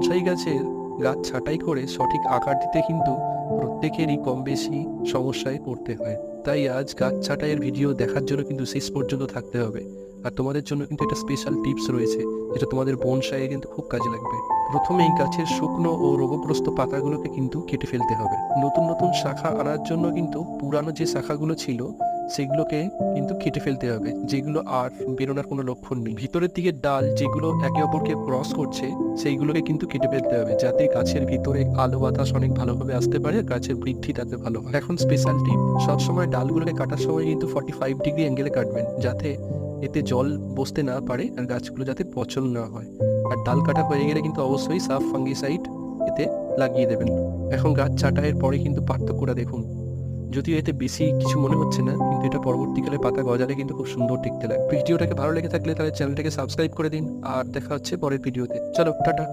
Bonsai গাছের গাছ ছাঁটাই করে সঠিক আকার দিতে কিন্তু প্রত্যেকেরই কম বেশি সমস্যায় পড়তে হয়। তাই আজ গাছ ছাঁটাইয়ের ভিডিও দেখার জন্য কিন্তু শেষ পর্যন্ত থাকতে হবে। আর তোমাদের জন্য কিন্তু একটা স্পেশাল টিপস রয়েছে, যেটা তোমাদের বনসাইয়ে কিন্তু খুব কাজে লাগবে। প্রথমেই গাছের শুকনো ও রোগগ্রস্ত পাতাগুলোকে কিন্তু কেটে ফেলতে হবে। নতুন নতুন শাখা আনার জন্য কিন্তু পুরানো যে শাখাগুলো ছিল সেগুলোকে কিন্তু কেটে ফেলতে হবে, যেগুলো আর বেরোনোর কোনো লক্ষণ নেই। ভিতরের দিকে ডাল যেগুলো একে অপরকে ক্রস করছে সেইগুলোকে কিন্তু কেটে ফেলতে হবে, যাতে গাছের ভিতরে আলো বাতাস অনেক ভালোভাবে আসতে পারে, গাছের বৃদ্ধি তাতে ভালো হয়। এখন স্পেশাল টিপ, সবসময় ডালগুলোকে কাটার সময় কিন্তু 45 ডিগ্রি অ্যাঙ্গেলে কাটবেন, যাতে এতে জল বসতে না পারে আর গাছগুলো যাতে পচন না হয়। আর ডাল কাটা হয়ে গেলে কিন্তু অবশ্যই সাফ ফাঙ্গিসাইড এতে লাগিয়ে দেবেন। এখন গাছ ছাঁটাইয়ের পরে কিন্তু পার্থক্যটা দেখুন। যদিও এতে বেশি কিছু মনে হচ্ছে না, কিন্তু এটা পরবর্তীকালে পাতা গজালে কিন্তু খুব সুন্দর দেখতে লাগে। ভিডিওটাকে ভালো লেগে থাকলে তাহলে চ্যানেলটাকে সাবস্ক্রাইব করে দিন, আর দেখা হচ্ছে পরের ভিডিওতে। চলো টাটা।